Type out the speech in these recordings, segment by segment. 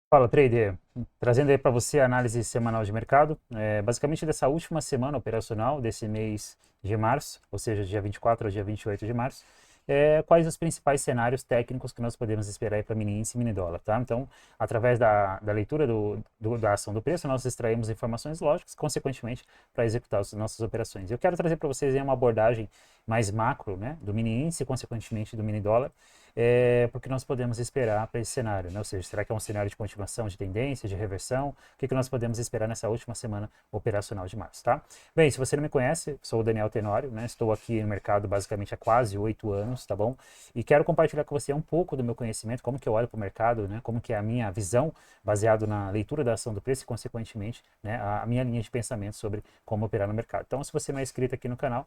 Fala, trader. Trazendo aí para você a análise semanal de mercado, basicamente dessa última semana operacional desse mês de março, ou seja, dia 24 ao dia 28 de março, quais os principais cenários técnicos que nós podemos esperar para mini índice e mini dólar, tá? Então, através da leitura da ação do preço, nós extraímos informações lógicas, consequentemente, para executar as nossas operações. Eu quero trazer para vocês aí uma abordagem mais macro, né, do mini índice e, consequentemente, do mini dólar, porque nós podemos esperar para esse cenário, né? Ou seja, será que é um cenário de continuação de tendência, de reversão? O que nós podemos esperar nessa última semana operacional de março, tá? Bem, se você não me conhece, sou o Daniel Tenório, né? Estou aqui no mercado basicamente há quase 8 anos, tá bom? E quero compartilhar com você um pouco do meu conhecimento, como que eu olho para o mercado, né? Como que é a minha visão, baseado na leitura da ação do preço e, consequentemente, né, a minha linha de pensamento sobre como operar no mercado. Então, se você não é inscrito aqui no canal,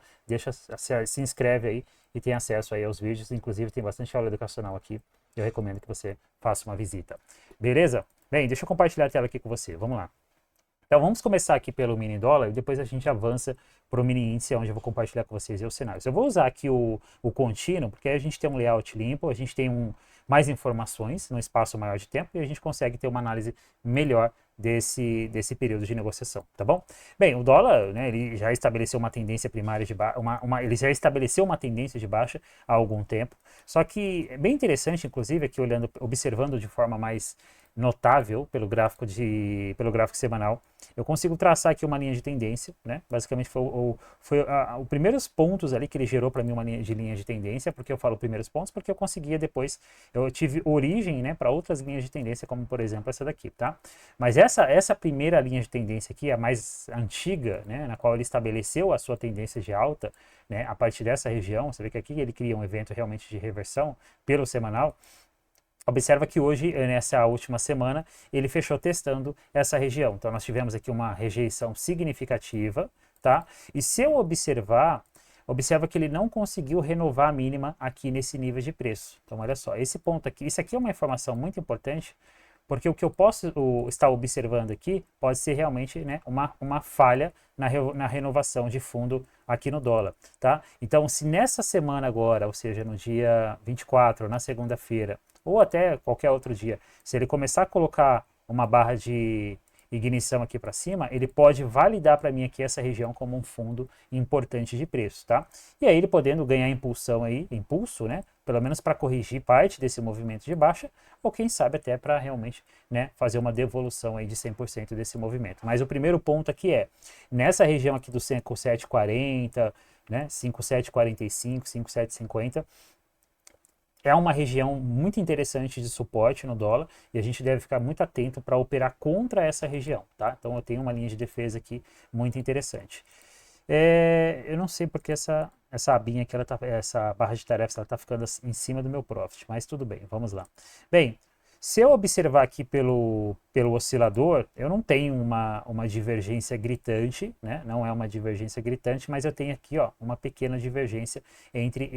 se inscreve aí e tem acesso aí aos vídeos, inclusive tem bastante aula educacional aqui, eu recomendo que você faça uma visita. Beleza? Bem, deixa eu compartilhar a tela aqui com você, vamos lá. Então vamos começar aqui pelo mini dólar e depois a gente avança para o mini índice, onde eu vou compartilhar com vocês os cenários. Eu vou usar aqui o contínuo, porque aí a gente tem um layout limpo, a gente tem mais informações num espaço maior de tempo e a gente consegue ter uma análise melhor desse período de negociação, tá bom? Bem, o dólar, né, ele já estabeleceu uma tendência primária de baixa, ele já estabeleceu uma tendência de baixa há algum tempo, só que é bem interessante, inclusive, aqui olhando, observando de forma mais notável pelo gráfico semanal, eu consigo traçar aqui uma linha de tendência, né? Basicamente foi os primeiros pontos ali que ele gerou para mim uma linha de tendência, porque eu falo primeiros pontos, porque eu conseguia depois, eu tive origem, né, para outras linhas de tendência, como por exemplo essa daqui, tá? Mas essa primeira linha de tendência aqui, a mais antiga, né, na qual ele estabeleceu a sua tendência de alta, né, a partir dessa região, você vê que aqui ele cria um evento realmente de reversão pelo semanal. Observa que hoje, nessa última semana, ele fechou testando essa região. Então, nós tivemos aqui uma rejeição significativa, tá? E se eu observa que ele não conseguiu renovar a mínima aqui nesse nível de preço. Então, olha só, esse ponto aqui, isso aqui é uma informação muito importante, porque o que eu posso estar observando aqui pode ser realmente, né, uma falha na renovação de fundo aqui no dólar, tá? Então, se nessa semana agora, ou seja, no dia 24, na segunda-feira, ou até qualquer outro dia, se ele começar a colocar uma barra de ignição aqui para cima, ele pode validar para mim aqui essa região como um fundo importante de preço, tá? E aí ele podendo ganhar impulso, né? Pelo menos para corrigir parte desse movimento de baixa, ou quem sabe até para realmente, né, fazer uma devolução aí de 100% desse movimento. Mas o primeiro ponto aqui é, nessa região aqui do 5740, né, 5745, 5750, é uma região muito interessante de suporte no dólar e a gente deve ficar muito atento para operar contra essa região, tá? Então eu tenho uma linha de defesa aqui muito interessante. Eu não sei porque essa abinha aqui, essa barra de tarefas, ela está ficando em cima do meu profit, mas tudo bem, vamos lá. Bem, se eu observar aqui pelo oscilador, eu não tenho uma divergência gritante, né? Não é uma divergência gritante, mas eu tenho aqui, ó, uma pequena divergência entre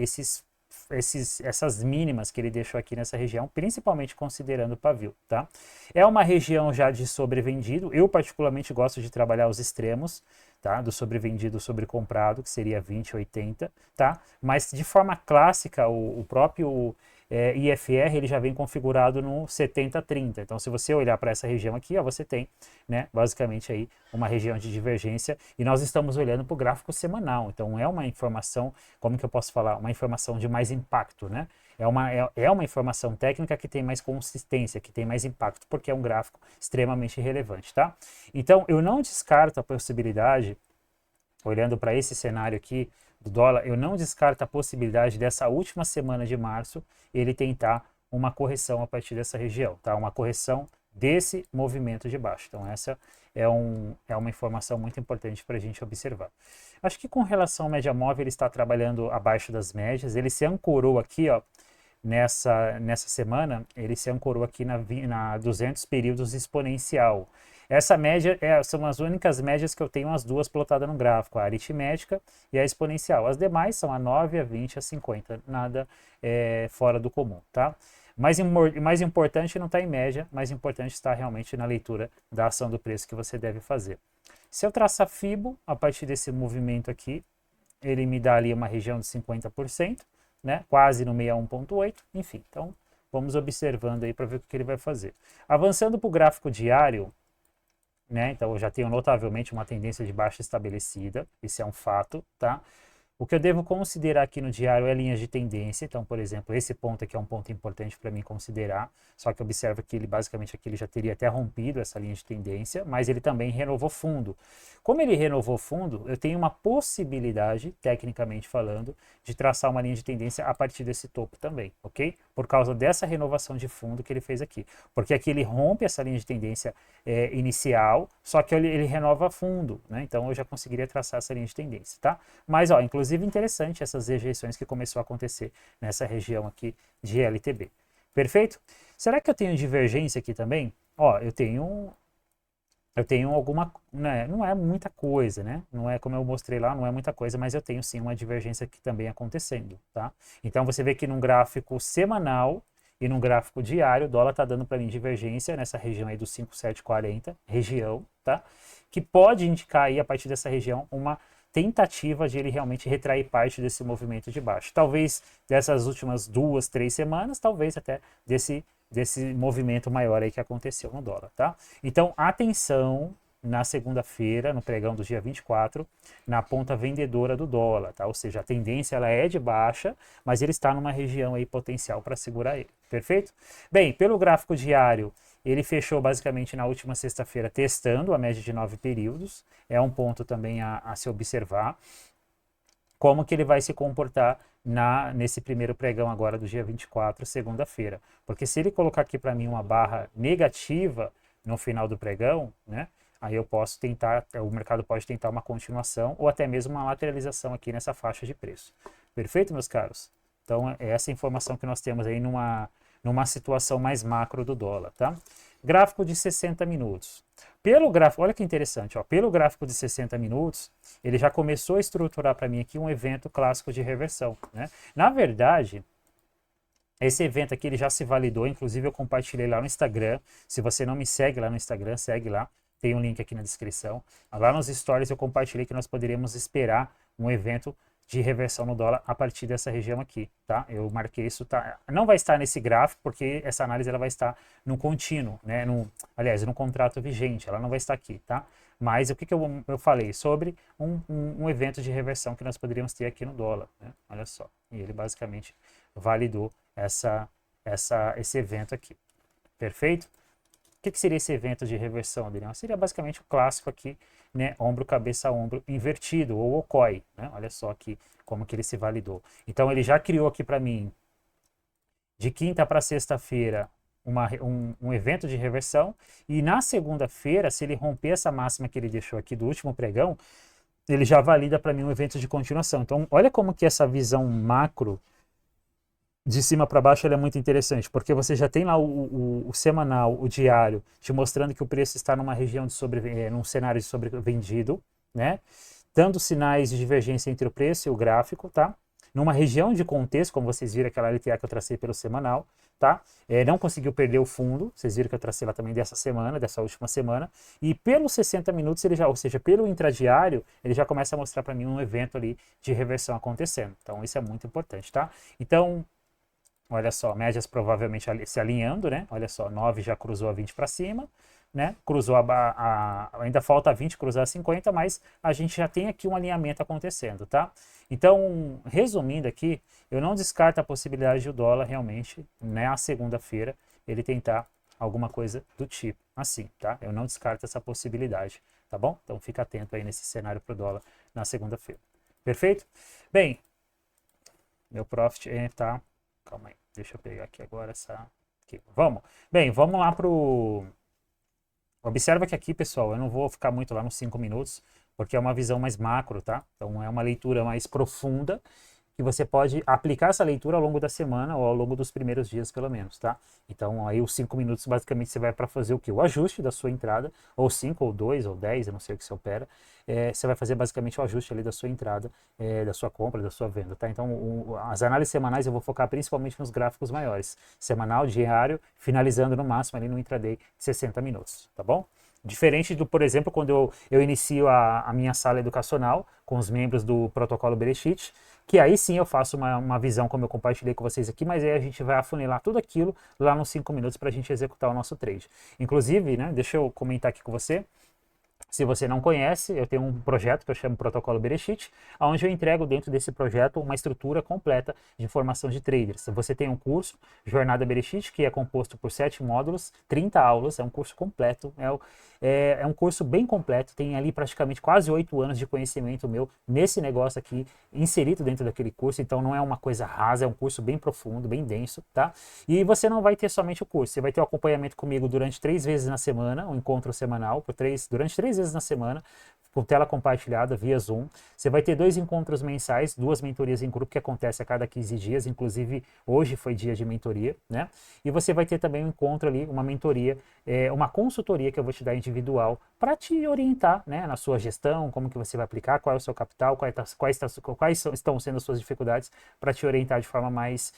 essas mínimas que ele deixou aqui nessa região, principalmente considerando o pavio, tá? É uma região já de sobrevendido, eu particularmente gosto de trabalhar os extremos, tá? Do sobrevendido, sobrecomprado, que seria 20,80, tá? Mas de forma clássica, o próprio IFR ele já vem configurado no 70-30. Então, se você olhar para essa região aqui, ó, você tem, né, basicamente aí uma região de divergência e nós estamos olhando para o gráfico semanal. Então, é uma informação, como que eu posso falar? Uma informação de mais impacto, né? É uma informação técnica que tem mais consistência, que tem mais impacto, porque é um gráfico extremamente relevante, tá? Então, eu não descarto a possibilidade, olhando para esse cenário aqui do dólar, eu não descarto a possibilidade dessa última semana de março ele tentar uma correção a partir dessa região, tá? Uma correção desse movimento de baixo. Então, essa é uma informação muito importante para a gente observar. Acho que com relação à média móvel, ele está trabalhando abaixo das médias, ele se ancorou aqui, ó, nessa semana, ele se ancorou aqui na 200 períodos exponencial. Essa média são as únicas médias que eu tenho, as duas plotadas no gráfico, a aritmética e a exponencial. As demais são a 9, a 20, a 50, nada fora do comum, tá? Mais importante não está em média, mais importante está realmente na leitura da ação do preço que você deve fazer. Se eu traçar FIBO, a partir desse movimento aqui, ele me dá ali uma região de 50%, né? Quase no 61,8, enfim. Então, vamos observando aí para ver o que ele vai fazer. Avançando para o gráfico diário, né? Então eu já tenho notavelmente uma tendência de baixa estabelecida, isso é um fato, tá? O que eu devo considerar aqui no diário é linhas de tendência. Então, por exemplo, esse ponto aqui é um ponto importante para mim considerar. Só que observa que ele basicamente aqui ele já teria até rompido essa linha de tendência, mas ele também renovou fundo. Como ele renovou fundo, eu tenho uma possibilidade, tecnicamente falando, de traçar uma linha de tendência a partir desse topo também, ok? Por causa dessa renovação de fundo que ele fez aqui. Porque aqui ele rompe essa linha de tendência inicial, só que ele renova fundo, né? Então eu já conseguiria traçar essa linha de tendência, tá? Mas, ó, inclusive interessante essas rejeições que começou a acontecer nessa região aqui de LTB. Perfeito? Será que eu tenho divergência aqui também? Ó, eu tenho alguma, né, não é muita coisa, né? Não é como eu mostrei lá, não é muita coisa, mas eu tenho sim uma divergência aqui também acontecendo, tá? Então você vê que num gráfico semanal e num gráfico diário, o dólar tá dando para mim divergência nessa região aí dos 5,740, região, tá? Que pode indicar aí a partir dessa região uma tentativa de ele realmente retrair parte desse movimento de baixo. Talvez dessas últimas 2, 3 semanas, talvez até desse movimento maior aí que aconteceu no dólar, tá? Então, atenção na segunda-feira, no pregão do dia 24, na ponta vendedora do dólar, tá? Ou seja, a tendência ela é de baixa, mas ele está numa região aí potencial para segurar ele, perfeito? Bem, pelo gráfico diário, ele fechou basicamente na última sexta-feira testando a média de 9 períodos, é um ponto também a se observar, como que ele vai se comportar nesse primeiro pregão agora do dia 24, segunda-feira. Porque se ele colocar aqui para mim uma barra negativa no final do pregão, né, aí eu posso tentar, o mercado pode tentar uma continuação ou até mesmo uma lateralização aqui nessa faixa de preço. Perfeito, meus caros? Então, é essa informação que nós temos aí numa situação mais macro do dólar, tá? Gráfico de 60 minutos. Pelo gráfico, olha que interessante, ó, pelo gráfico de 60 minutos, ele já começou a estruturar para mim aqui um evento clássico de reversão, né? Na verdade, esse evento aqui ele já se validou, inclusive eu compartilhei lá no Instagram. Se você não me segue lá no Instagram, segue lá, tem um link aqui na descrição. Lá nos stories eu compartilhei que nós poderíamos esperar um evento de reversão no dólar a partir dessa região aqui, tá? Eu marquei isso, tá? Não vai estar nesse gráfico, porque essa análise ela vai estar no contínuo, né? Aliás, no contrato vigente, ela não vai estar aqui, tá? Mas o que eu falei? Sobre um evento de reversão que nós poderíamos ter aqui no dólar, né? Olha só, e ele basicamente validou esse evento aqui, perfeito? O que seria esse evento de reversão, Adriano? Seria basicamente o clássico aqui, né, ombro, cabeça, ombro invertido, ou OCOI, né? Olha só aqui como que ele se validou. Então ele já criou aqui para mim, de quinta para sexta-feira, um evento de reversão, e na segunda-feira, se ele romper essa máxima que ele deixou aqui do último pregão, ele já valida para mim um evento de continuação. Então olha como que essa visão macro de cima para baixo é muito interessante, porque você já tem lá o semanal, o diário, te mostrando que o preço está numa região num cenário de sobrevendido, né? Dando sinais de divergência entre o preço e o gráfico, tá? Numa região de contexto, como vocês viram aquela LTA que eu tracei pelo semanal, tá? Não conseguiu perder o fundo, vocês viram que eu tracei lá também dessa última semana, e pelos 60 minutos ele já, ou seja, pelo intradiário, ele já começa a mostrar para mim um evento ali de reversão acontecendo. Então isso é muito importante, tá? Então, olha só, médias provavelmente se alinhando, né? Olha só, 9 já cruzou a 20 para cima, né? Cruzou ainda falta 20 cruzar a 50, mas a gente já tem aqui um alinhamento acontecendo, tá? Então, resumindo aqui, eu não descarto a possibilidade de o dólar realmente, na segunda-feira, ele tentar alguma coisa do tipo assim, tá? Eu não descarto essa possibilidade, tá bom? Então fica atento aí nesse cenário para o dólar na segunda-feira. Perfeito? Bem, meu profit tá... Calma aí, deixa eu pegar aqui agora essa... Aqui. Vamos. Bem, vamos lá pro... Observa que aqui, pessoal, eu não vou ficar muito lá nos 5 minutos, porque é uma visão mais macro, tá? Então é uma leitura mais profunda, que você pode aplicar essa leitura ao longo da semana ou ao longo dos primeiros dias, pelo menos, tá? Então aí os 5 minutos, basicamente, você vai para fazer o quê? O ajuste da sua entrada, ou 5, ou 2, ou 10, eu não sei o que você opera. Você vai fazer basicamente o ajuste ali da sua entrada, da sua compra, da sua venda, tá? Então as análises semanais eu vou focar principalmente nos gráficos maiores, semanal, diário, finalizando no máximo ali no intraday de 60 minutos, tá bom? Diferente do, por exemplo, quando eu inicio a minha sala educacional com os membros do protocolo Bereshit, que aí sim eu faço uma visão como eu compartilhei com vocês aqui, mas aí a gente vai afunilar tudo aquilo lá nos 5 minutos para a gente executar o nosso trade. Inclusive, né, deixa eu comentar aqui com você. Se você não conhece, eu tenho um projeto que eu chamo Protocolo Bereshit, onde eu entrego dentro desse projeto uma estrutura completa de formação de traders. Você tem um curso, Jornada Bereshit, que é composto por 7 módulos, 30 aulas, é um curso completo, é um curso bem completo, tem ali praticamente quase 8 anos de conhecimento meu nesse negócio aqui, inserido dentro daquele curso, então não é uma coisa rasa, é um curso bem profundo, bem denso, tá? E você não vai ter somente o curso, você vai ter o acompanhamento comigo durante 3 vezes na semana, um encontro semanal, durante 3 vezes na semana, com tela compartilhada via Zoom. Você vai ter 2 encontros mensais, 2 mentorias em grupo que acontece a cada 15 dias, inclusive hoje foi dia de mentoria, né? E você vai ter também um encontro ali, uma mentoria, uma consultoria que eu vou te dar individual para te orientar, né, na sua gestão, como que você vai aplicar, qual é o seu capital, quais estão sendo as suas dificuldades, para te orientar de forma mais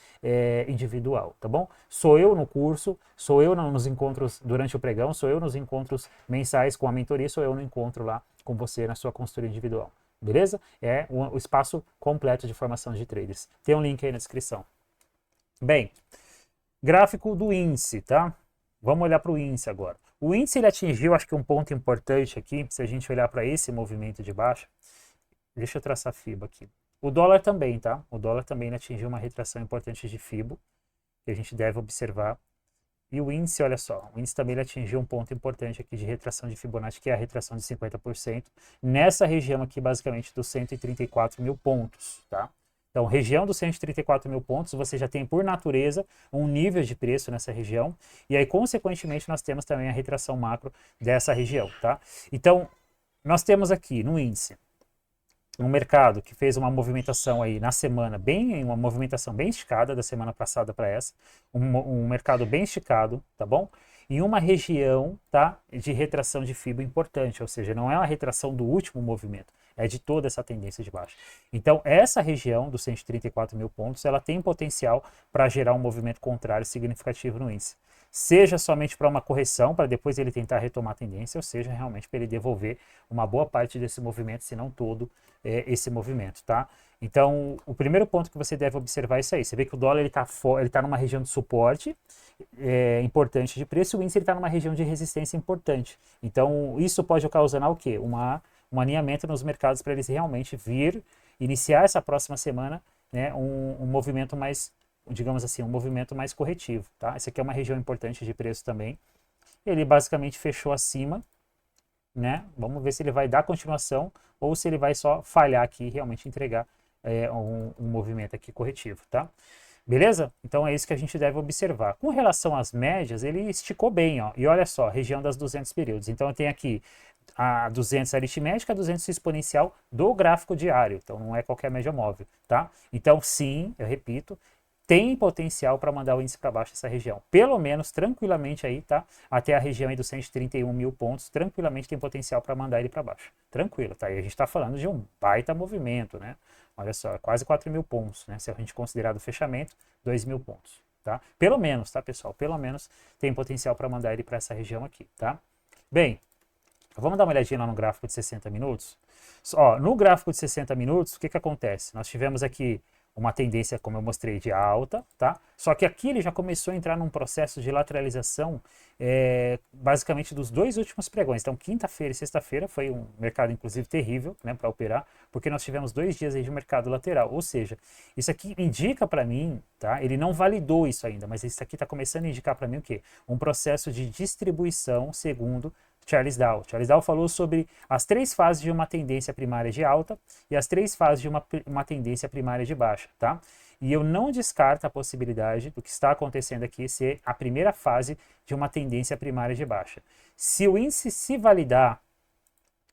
individual, tá bom? Sou eu no curso, sou eu nos encontros durante o pregão, sou eu nos encontros mensais com a mentoria, sou eu no encontro lá com você na sua consultoria individual, beleza? É o espaço completo de formação de traders. Tem um link aí na descrição. Bem, gráfico do índice, tá? Vamos olhar para o índice agora. O índice ele atingiu, acho que um ponto importante aqui, se a gente olhar para esse movimento de baixa. Deixa eu traçar a FIBA aqui. O dólar também, tá? O dólar também atingiu uma retração importante de FIBO, que a gente deve observar. E o índice, olha só, o índice também atingiu um ponto importante aqui de retração de Fibonacci, que é a retração de 50%, nessa região aqui, basicamente, dos 134 mil pontos, tá? Então, região dos 134 mil pontos, você já tem, por natureza, um nível de preço nessa região, e aí, consequentemente, nós temos também a retração macro dessa região, tá? Então, nós temos aqui, no índice, um mercado que fez uma movimentação aí na semana, uma movimentação bem esticada da semana passada para essa, um mercado bem esticado, tá bom? Em uma região, tá, de retração de FIBO importante, ou seja, não é uma retração do último movimento, é de toda essa tendência de baixa. Então, essa região dos 134 mil pontos, ela tem potencial para gerar um movimento contrário significativo no índice. Seja somente para uma correção, para depois ele tentar retomar a tendência, ou seja, realmente para ele devolver uma boa parte desse movimento, se não todo esse movimento, tá? Então, o primeiro ponto que você deve observar é isso aí. Você vê que o dólar ele tá numa região de suporte importante de preço, e o índice está numa região de resistência importante. Então, isso pode causar o quê? Um alinhamento nos mercados para eles realmente iniciar essa próxima semana, né, um movimento mais, digamos assim, um movimento mais corretivo, tá? Essa aqui é uma região importante de preço também. Ele basicamente fechou acima, né? Vamos ver se ele vai dar continuação ou se ele vai só falhar aqui e realmente entregar um movimento aqui corretivo, tá? Beleza? Então é isso que a gente deve observar. Com relação às médias, ele esticou bem, ó. E olha só, região das 200 períodos. Então eu tenho aqui a 200 aritmética, a 200 exponencial do gráfico diário. Então não é qualquer média móvel, tá? Então sim, eu repito, tem potencial para mandar o índice para baixo essa região. Pelo menos, tranquilamente aí, tá? Até a região aí dos 131 mil pontos, tranquilamente tem potencial para mandar ele para baixo. Tranquilo, tá? E a gente está falando de um baita movimento, né? Olha só, quase 4 mil pontos, né? Se a gente considerar do fechamento, 2 mil pontos, tá? Pelo menos, tá, pessoal? Pelo menos tem potencial para mandar ele para essa região aqui, tá? Bem, vamos dar uma olhadinha lá no gráfico de 60 minutos. Ó, no gráfico de 60 minutos, o que que acontece? Nós tivemos aqui uma tendência, como eu mostrei, de alta, tá? Só que aqui ele já começou a entrar num processo de lateralização, basicamente dos 2 últimos pregões. Então, quinta-feira e sexta-feira foi um mercado, inclusive, terrível, né, para operar, porque nós tivemos 2 dias aí de mercado lateral. Ou seja, isso aqui indica para mim, tá? Ele não validou isso ainda, mas isso aqui está começando a indicar para mim o quê? Um processo de distribuição segundo Charles Dow. Charles Dow falou sobre as 3 fases de uma tendência primária de alta e as 3 fases de uma tendência primária de baixa, tá? E eu não descarto a possibilidade do que está acontecendo aqui ser a primeira fase de uma tendência primária de baixa. Se o índice validar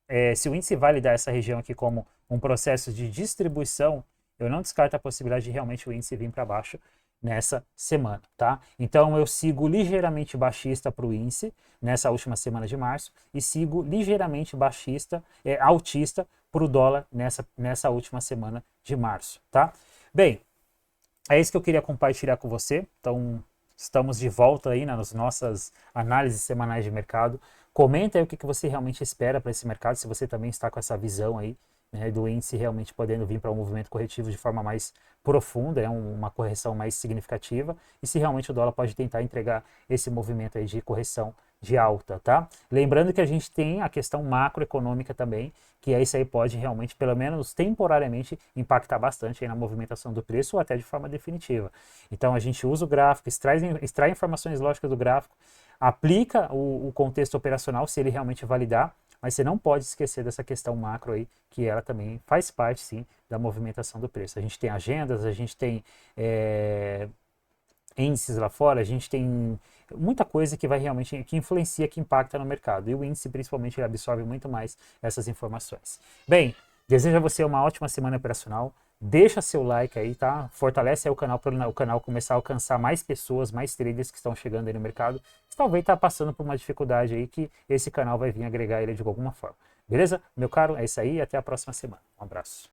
essa região aqui como um processo de distribuição, eu não descarto a possibilidade de realmente o índice vir para baixo nessa semana, tá? Então eu sigo ligeiramente baixista para o índice nessa última semana de março e sigo ligeiramente altista para o dólar nessa última semana de março, tá? Bem, é isso que eu queria compartilhar com você. Então estamos de volta aí nas nossas análises semanais de mercado Comenta aí o que você realmente espera para esse mercado, se você também está com essa visão aí, né, do índice realmente podendo vir para um movimento corretivo de forma mais profunda, uma correção mais significativa, e se realmente o dólar pode tentar entregar esse movimento aí de correção de alta, tá? Lembrando que a gente tem a questão macroeconômica também, que isso aí pode realmente, pelo menos temporariamente, impactar bastante aí na movimentação do preço ou até de forma definitiva. Então a gente usa o gráfico, extrai informações lógicas do gráfico, aplica o contexto operacional se ele realmente validar, mas você não pode esquecer dessa questão macro aí, que ela também faz parte, sim, da movimentação do preço. A gente tem agendas, a gente tem índices lá fora, a gente tem muita coisa que vai realmente, que influencia, que impacta no mercado. E o índice, principalmente, ele absorve muito mais essas informações. Bem, desejo a você uma ótima semana operacional. Deixa seu like aí, tá? Fortalece aí o canal para o canal começar a alcançar mais pessoas, mais traders que estão chegando aí no mercado, que talvez está passando por uma dificuldade aí que esse canal vai vir agregar ele de alguma forma. Beleza? Meu caro, é isso aí e até a próxima semana. Um abraço.